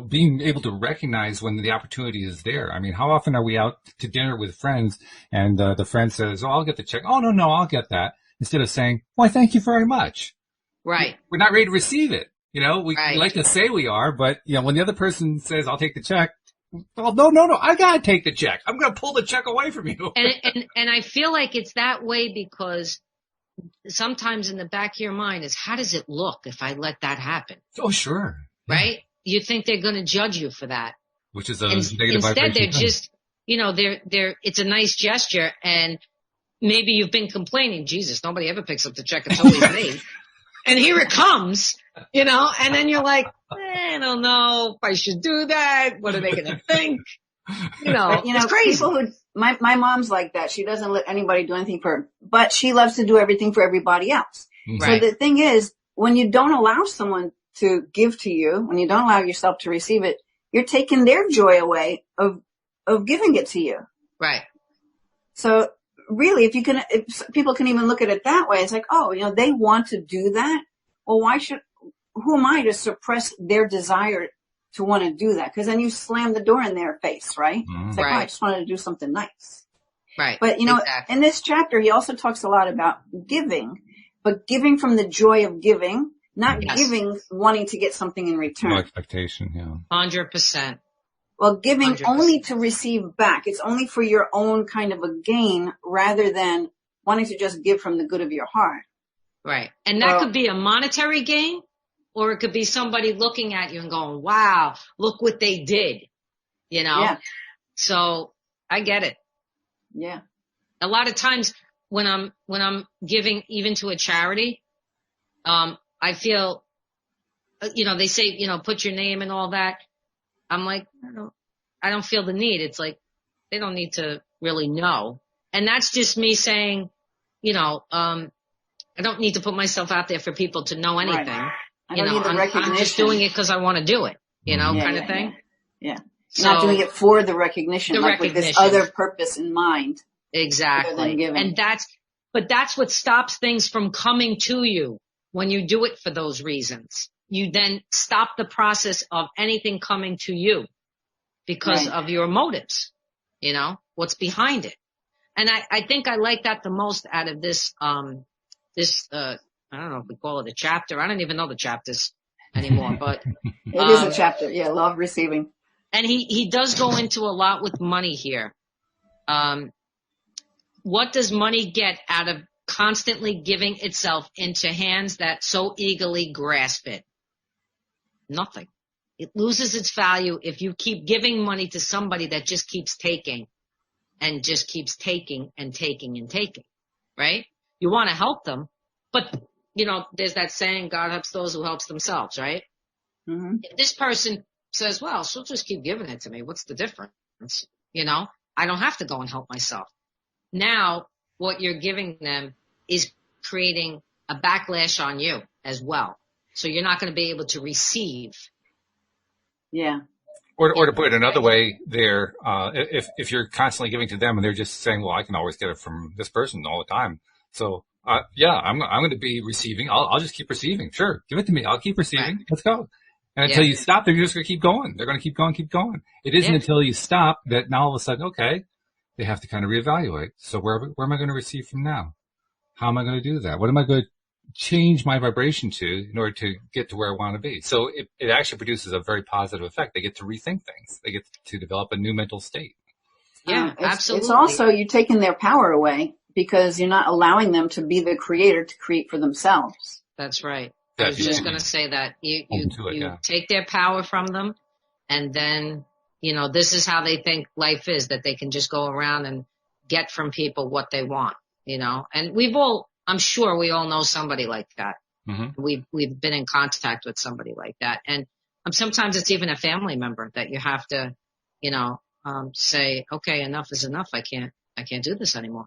being able to recognize when the opportunity is there. I mean, how often are we out to dinner with friends and the friend says, oh, I'll get the check. Oh, no, I'll get that. Instead of saying, why, thank you very much. Right. We're not ready to receive it. We like to say we are, but, when the other person says, I'll take the check, well, no, I gotta take the check. I'm gonna pull the check away from you. And I feel like it's that way because sometimes in the back of your mind is, how does it look if I let that happen? Oh, sure. Right? You think they're gonna judge you for that. Which is a negative vibration. Instead, they're just, it's a nice gesture, and maybe you've been complaining, Jesus, nobody ever picks up the check, it's always me. And here it comes, and then you're like, I don't know if I should do that. What are they going to think? It's crazy. my mom's like that. She doesn't let anybody do anything for her, but she loves to do everything for everybody else. Right. So the thing is, when you don't allow someone to give to you, when you don't allow yourself to receive it, you're taking their joy away of giving it to you. Right. So really, if people can even look at it that way, it's like, oh, they want to do that. Well, who am I to suppress their desire to want to do that? Because then you slam the door in their face, right? It's like, right. oh, I just wanted to do something nice. Right. But, exactly. in this chapter, he also talks a lot about giving, but giving from the joy of giving, not giving wanting to get something in return. No expectation, yeah. 100%. Well, giving 100%. only to receive back. It's only for your own kind of a gain rather than wanting to just give from the good of your heart. Right. And that could be a monetary gain, or it could be somebody looking at you and going, wow, look what they did, Yeah. So I get it. Yeah. A lot of times when I'm giving even to a charity, I feel, they say, put your name and all that. I'm like, I don't feel the need. It's like, they don't need to really know. And that's just me saying, I don't need to put myself out there for people to know anything. Right. I don't need the recognition. I'm just doing it because I want to do it, kind of thing. Yeah. You're not doing it for the recognition, with this other purpose in mind. Exactly. And that's what stops things from coming to you when you do it for those reasons. You then stop the process of anything coming to you because of your motives, what's behind it. And I think I like that the most out of this, I don't know if we call it a chapter. I don't even know the chapters anymore, but it is a chapter. Yeah. Love receiving. And he does go into a lot with money here. What does money get out of constantly giving itself into hands that so eagerly grasp it? Nothing. It loses its value if you keep giving money to somebody that just keeps taking and just keeps taking and taking and taking, right? You want to help them, but there's that saying, God helps those who helps themselves, right? Mm-hmm. If this person says, well, she'll just keep giving it to me, what's the difference? I don't have to go and help myself. Now, what you're giving them is creating a backlash on you as well. So you're not going to be able to receive. Yeah. Or to put it another way, if you're constantly giving to them and they're just saying, well, I can always get it from this person all the time. So, I'm going to be receiving. I'll just keep receiving. Sure. Give it to me. I'll keep receiving. Right. Let's go. And until you stop, they're just going to keep going. They're going to keep going. It isn't until you stop that now all of a sudden, okay, they have to kind of reevaluate. So where am I going to receive from now? How am I going to do that? What am I going to change my vibration to in order to get to where I want to be? So it actually produces a very positive effect. They get to rethink things. They get to develop a new mental state. Yeah, absolutely. It's also you're taking their power away because you're not allowing them to be the creator to create for themselves. That's right. I was just going to say that you take their power from them, and then, this is how they think life is, that they can just go around and get from people what they want, and I'm sure we all know somebody like that. Mm-hmm. We've been in contact with somebody like that. And sometimes it's even a family member that you have to, say, okay, enough is enough. I can't do this anymore.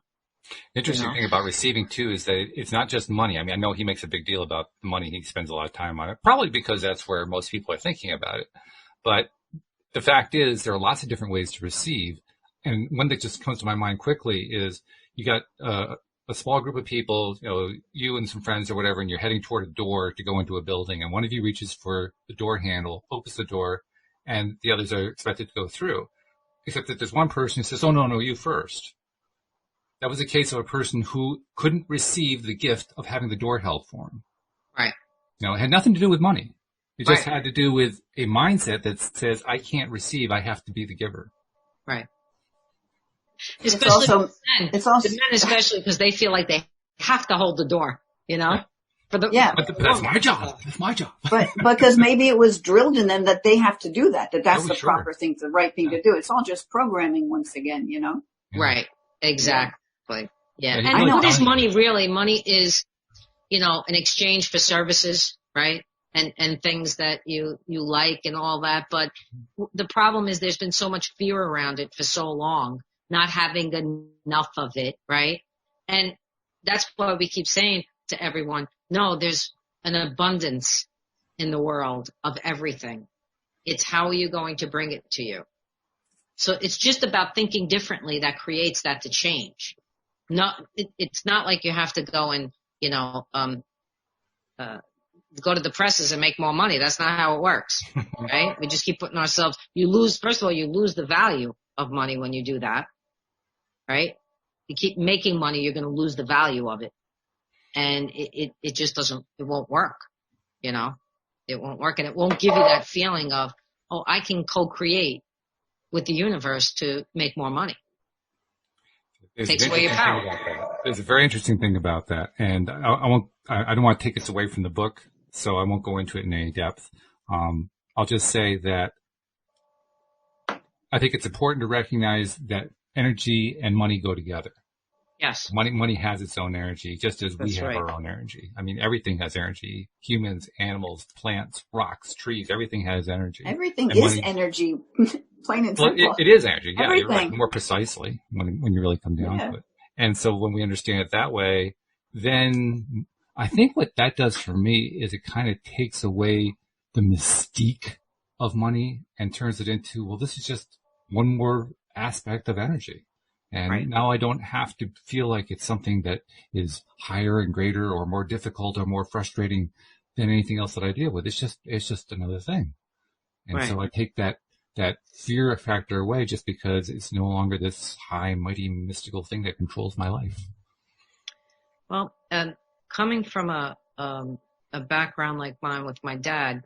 Interesting thing about receiving too is that it's not just money. I mean, I know he makes a big deal about the money. He spends a lot of time on it, probably because that's where most people are thinking about it. But the fact is there are lots of different ways to receive. And one that just comes to my mind quickly is you got, a small group of people, you and some friends or whatever, and you're heading toward a door to go into a building, and one of you reaches for the door handle, opens the door, and the others are expected to go through. Except that there's one person who says, oh, no, you first. That was a case of a person who couldn't receive the gift of having the door held for him. Right. It had nothing to do with money. It just had to do with a mindset that says, I can't receive, I have to be the giver. Right. Especially the men especially because they feel like they have to hold the door, Right. But that's my job. That's my job. But because maybe it was drilled in them that they have to do that that's the proper thing, the right thing to do. It's all just programming once again, Yeah. Right. Exactly. Yeah. And what is money really? Money is, an exchange for services, right? And things that you like and all that. But the problem is there's been so much fear around it for so long not having enough of it, right? And that's why we keep saying to everyone, no, there's an abundance in the world of everything. It's how are you going to bring it to you? So it's just about thinking differently that creates that to change. It's not like you have to go and, go to the presses and make more money. That's not how it works, right? We just keep putting ourselves, first of all, you lose the value of money when you do that, right? You keep making money, you're going to lose the value of it. And it just it won't work, It won't work, and it won't give you that feeling of, oh, I can co-create with the universe to make more money. It takes away your power. There's a very interesting thing about that. And I don't want to take this away from the book, so I won't go into it in any depth. I'll just say that I think it's important to recognize that energy and money go together. Yes. Money has its own energy, just as we have right. our own energy. I mean, everything has energy. Humans, animals, plants, rocks, trees, everything has energy. Everything is energy, plain and simple. Well, it is energy. Yeah, everything. You're right, more precisely when you really come down to it. And so when we understand it that way, then I think what that does for me is it kind of takes away the mystique of money and turns it into, well, this is just one more aspect of energy. And now I don't have to feel like it's something that is higher and greater or more difficult or more frustrating than anything else that I deal with. It's just another thing. And so I take that fear factor away just because it's no longer this high, mighty, mystical thing that controls my life. Well, coming from a background like mine with my dad,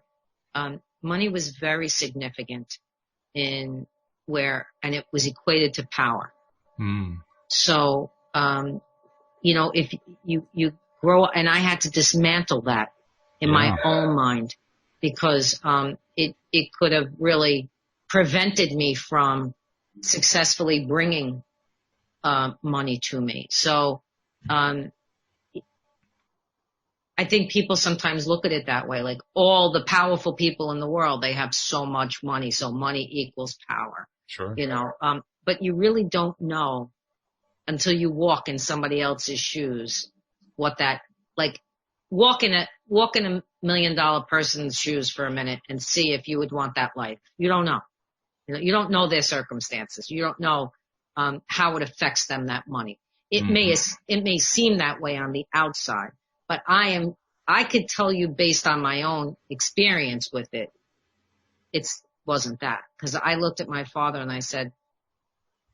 money was very significant and it was equated to power. So, if you grow, and I had to dismantle that in my own mind because, it could have really prevented me from successfully bringing, money to me. So, I think people sometimes look at it that way, like all the powerful people in the world, they have so much money, so money equals power. Sure. But you really don't know until you walk in somebody else's shoes what that, like, walk in a $1 million person's shoes for a minute and see if you would want that life. You don't know. You don't know their circumstances. You don't know how it affects them, that money. It may seem that way on the outside, but I could tell you based on my own experience with it, wasn't that. Because I looked at my father and I said,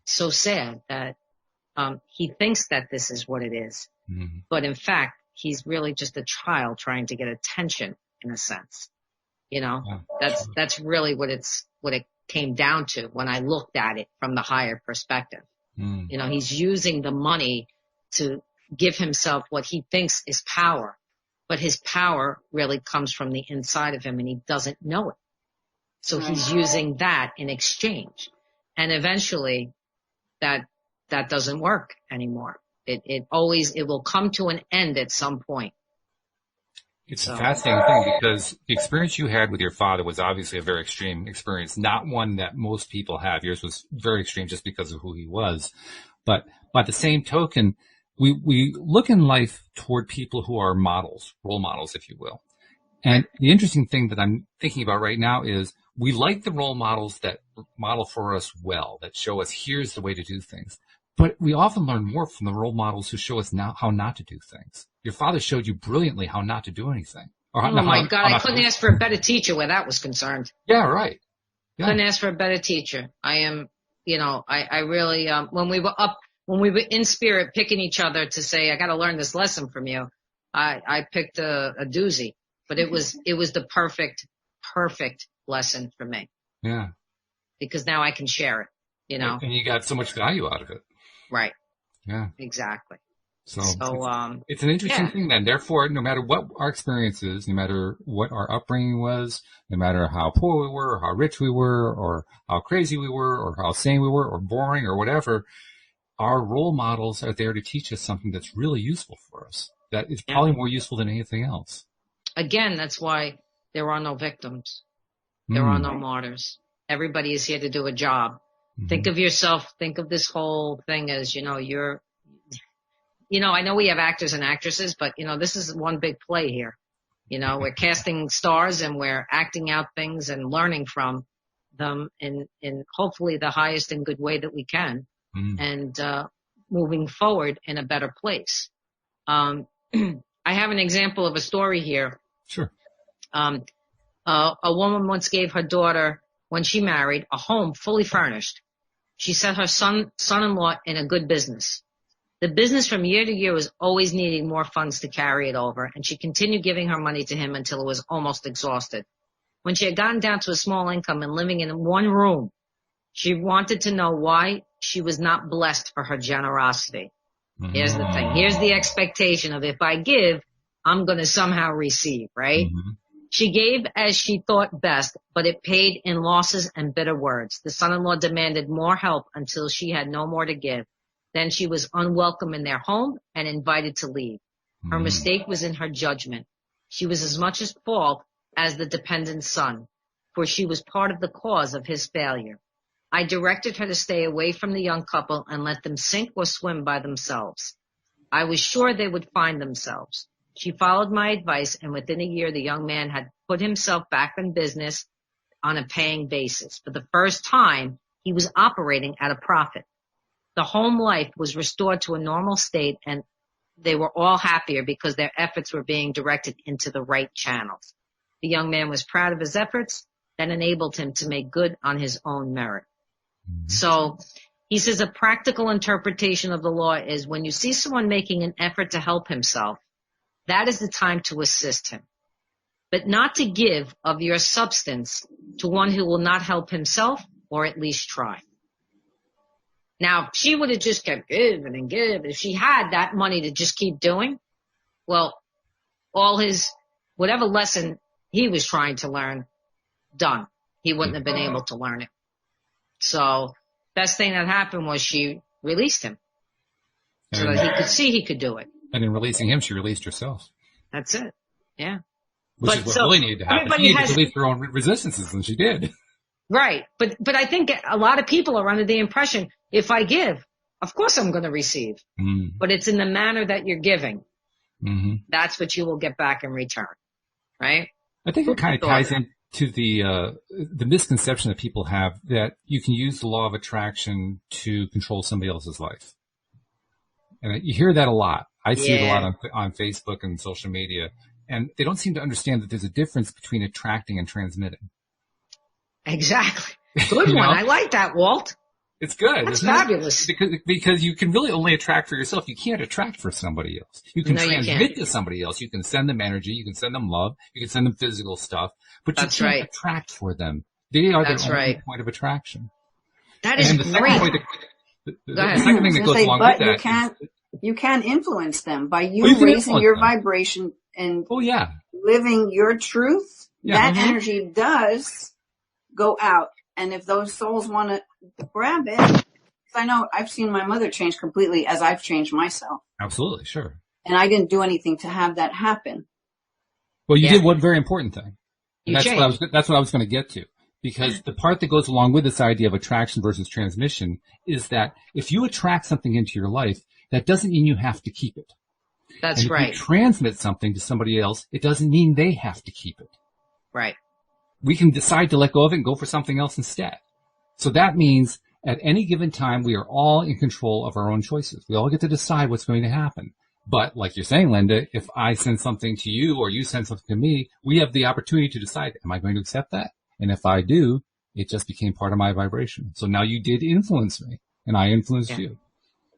so sad that he thinks that this is what it is. But in fact, he's really just a child trying to get attention in a sense. That's really what it came down to when I looked at it from the higher perspective. He's using the money to give himself what he thinks is power, but his power really comes from the inside of him and he doesn't know it. So he's using that in exchange. And eventually that doesn't work anymore. It will come to an end at some point. It's a fascinating thing because the experience you had with your father was obviously a very extreme experience, not one that most people have. Yours was very extreme just because of who he was. But by the same token, we look in life toward people who are models, role models, if you will. And the interesting thing that I'm thinking about right now is we like the role models that model for us well, that show us here's the way to do things. But we often learn more from the role models who show us now how not to do things. Your father showed you brilliantly how not to do anything. Oh my God, I couldn't ask for a better teacher where that was concerned. Yeah, right. Yeah. Couldn't ask for a better teacher. I really, when we were in spirit picking each other to say, I got to learn this lesson from you, I picked a doozy, but it was the perfect lesson for me. Yeah. Because now I can share it, And you got so much value out of it. Right. Yeah. Exactly. So it's an interesting thing then. Therefore, no matter what our experience is, no matter what our upbringing was, no matter how poor we were or how rich we were or how crazy we were or how sane we were or boring or whatever, our role models are there to teach us something that's really useful for us. That is probably more useful than anything else. Again, that's why there are no victims. There are no martyrs. Everybody is here to do a job. Think of yourself, think of this whole thing as, I know we have actors and actresses, but, this is one big play here. We're casting stars and we're acting out things and learning from them in hopefully the highest and good way that we can, and moving forward in a better place. I have an example of a story here. Sure. A woman once gave her daughter, when she married, a home fully furnished. She set her son-in-law in a good business. The business from year to year was always needing more funds to carry it over, and she continued giving her money to him until it was almost exhausted. When she had gotten down to a small income and living in one room, she wanted to know why she was not blessed for her generosity. Here's the thing. Here's the expectation of, if I give, I'm going to somehow receive, right? She gave as she thought best, but it paid in losses and bitter words. The son-in-law demanded more help until she had no more to give. Then she was unwelcome in their home and invited to leave. Her mistake was in her judgment. She was as much at fault as the dependent son, for she was part of the cause of his failure. I directed her to stay away from the young couple and let them sink or swim by themselves. I was sure they would find themselves. She followed my advice, and within a year the young man had put himself back in business on a paying basis. For the first time, he was operating at a profit. The home life was restored to a normal state, and they were all happier because their efforts were being directed into the right channels. The young man was proud of his efforts that enabled him to make good on his own merit. So he says a practical interpretation of the law is, when you see someone making an effort to help himself, that is the time to assist him, but not to give of your substance to one who will not help himself, or at least try. Now, if she would have just kept giving and giving, if she had that money to just keep doing, well, all his, whatever lesson he was trying to learn, done. He wouldn't have been able to learn it. So, best thing that happened was she released him so that he could see he could do it. And in releasing him, she released herself. That's it. Yeah. Which is what really needed to happen. She needed to release her own resistances, and she did. Right. But I think a lot of people are under the impression, if I give, of course I'm going to receive. But it's in the manner that you're giving. That's what you will get back in return. Right? I think it kind of ties into the misconception that people have that you can use the law of attraction to control somebody else's life. And you hear that a lot. I see it a lot on Facebook and social media. And they don't seem to understand that there's a difference between attracting and transmitting. Exactly. Good one. I like that, Walt. It's good. That's fabulous. Because you can really only attract for yourself. You can't attract for somebody else. You can transmit to somebody else. You can send them energy. You can send them love. You can send them physical stuff. But you can't attract for them. They are their only point of attraction. That is great. The second thing that goes along with that you can influence them by you raising your vibration and living your truth. That energy does go out. And if those souls want to grab it, I know I've seen my mother change completely as I've changed myself. Absolutely, sure. And I didn't do anything to have that happen. Well, you did one very important thing. And that's what I was going to get to. Because the part that goes along with this idea of attraction versus transmission is that if you attract something into your life, that doesn't mean you have to keep it. That's and right. If you transmit something to somebody else, it doesn't mean they have to keep it. Right. We can decide to let go of it and go for something else instead. So that means at any given time, we are all in control of our own choices. We all get to decide what's going to happen. But like you're saying, Linda, if I send something to you or you send something to me, we have the opportunity to decide, am I going to accept that? And if I do, it just became part of my vibration. So now you did influence me and I influenced you.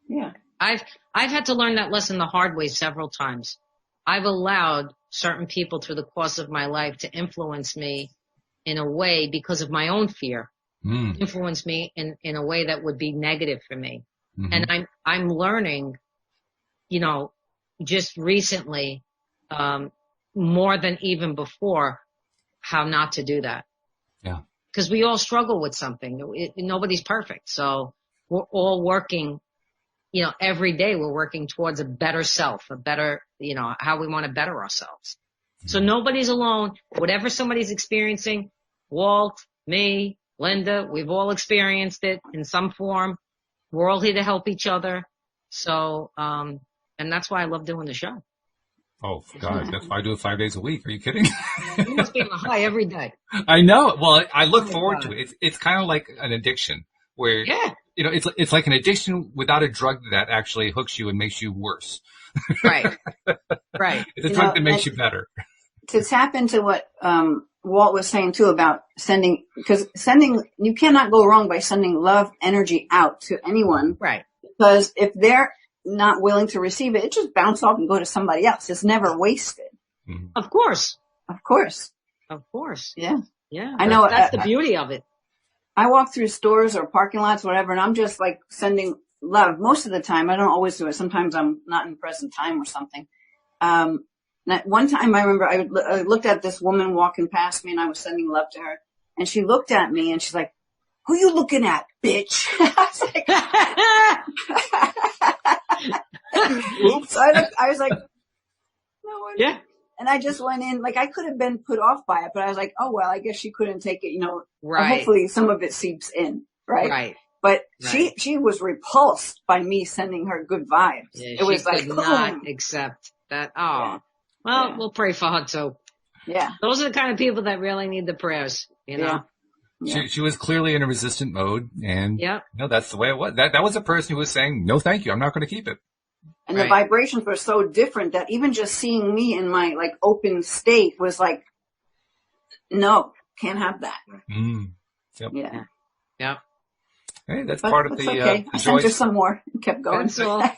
Yeah. I've had to learn that lesson the hard way several times. I've allowed certain people through the course of my life to influence me in a way because of my own fear, influence me in a way that would be negative for me. And I'm learning, just recently, more than even before, how not to do that. Yeah. Because we all struggle with something. Nobody's perfect. So we're all working, every day we're working towards a better self, a better, how we want to better ourselves. So nobody's alone. Whatever somebody's experiencing, Walt, me, Linda, we've all experienced it in some form. We're all here to help each other. So, and that's why I love doing the show. Oh, God, that's why I do it 5 days a week. Are you kidding? You must be on the high every day. I know. Well, I look forward to it. It's kind of like an addiction where, you know, it's like an addiction without a drug that actually hooks you and makes you worse. Right. Right. It's a drug that makes you better. To tap into what Walt was saying too about sending, you cannot go wrong by sending love energy out to anyone. Right. Because if they're not willing to receive it, it just bounce off and go to somebody else. It's never wasted. Mm-hmm. Of course. Of course. Of course. Yeah. Yeah. I know. That's the beauty of it. I walk through stores or parking lots, whatever, and I'm just like sending love. Most of the time, I don't always do it. Sometimes I'm not in present time or something. One time I remember I looked at this woman walking past me and I was sending love to her, and she looked at me and she's like, "Who you looking at, bitch?" I was like, Oops. So I was like, no one. Yeah. And I just went in, like I could have been put off by it, but I was like, oh, well, I guess she couldn't take it, you know. Right. Hopefully some of it seeps in, right? Right. But Right. she was repulsed by me sending her good vibes. Yeah, it was she like, could not boom. accept that. Oh, Yeah. well, Yeah. we'll pray for her too. Yeah. Those are the kind of people that really need the prayers, you know? Yeah. She was clearly in a resistant mode, and no, that's the way it was. That was a person who was saying, "No, thank you, I'm not going to keep it." And the vibrations were so different that even just seeing me in my like open state was like, no, can't have that. Mm. Yep. Yeah. Yep. Hey, that's But part of it's the okay. I joy. sent her some more and kept going. That's all.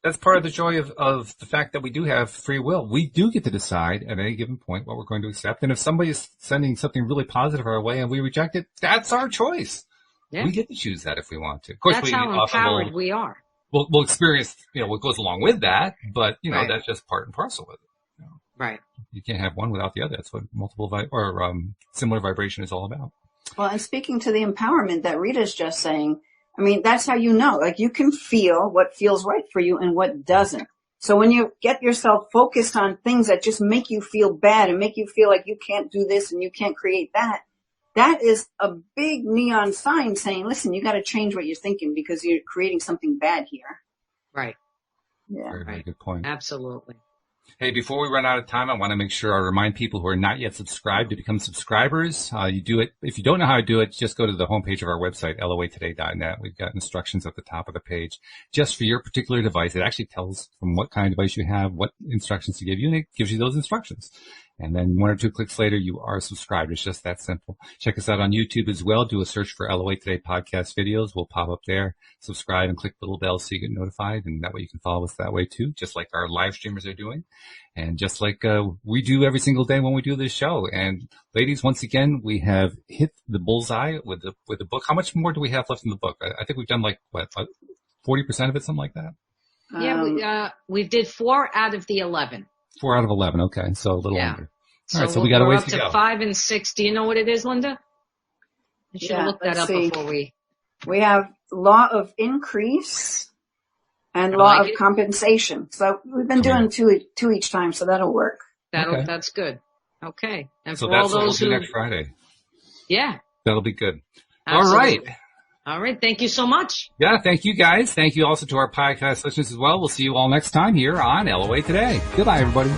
That's part of the joy of the fact that we do have free will. We do get to decide at any given point what we're going to accept. And if somebody is sending something really positive our way and we reject it, that's our choice. Yeah. We get to choose that if we want to. Of course, That's we how often empowered we are. we'll experience, you know, what goes along with that, but you know, Right. that's just part and parcel with it. You know, Right. you can't have one without the other. That's what similar vibration is all about. Well, and speaking to the empowerment that Rita's just saying, I mean, that's how you know, like you can feel what feels right for you and what doesn't. So when you get yourself focused on things that just make you feel bad and make you feel like you can't do this and you can't create that, that is a big neon sign saying, listen, you got to change what you're thinking because you're creating something bad here. Right. Yeah. Very, very good point. Absolutely. Hey, before we run out of time, I want to make sure I remind people who are not yet subscribed to become subscribers. You do it. If you don't know how to do it, just go to the homepage of our website, loatoday.net. We've got instructions at the top of the page just for your particular device. It actually tells from what kind of device you have, what instructions to give you, and it gives you those instructions. And then one or two clicks later, you are subscribed. It's just that simple. Check us out on YouTube as well. Do a search for LOA Today podcast videos. We'll pop up there. Subscribe and click the little bell so you get notified. And that way you can follow us that way too, just like our live streamers are doing. And just like we do every single day when we do this show. And ladies, once again, we have hit the bullseye with the book. How much more do we have left in the book? I think we've done like, what, 40% of it, something like that? Yeah, we did 4 out of the 11. 4 out of 11. Okay. So a little under. All right. So we we're got a ways up to go. 5 and 6. Do you know what it is, Linda? I should have looked that up before we. We have law of increase and law of compensation. So we've been doing two each time, so that'll work. That's good. Okay. And so for all that's what we'll those do who next Friday. Yeah. That'll be good. Absolutely. All right. All right. Thank you so much. Yeah, thank you guys. Thank you also to our podcast listeners as well. We'll see you all next time here on LOA Today. Goodbye, everybody.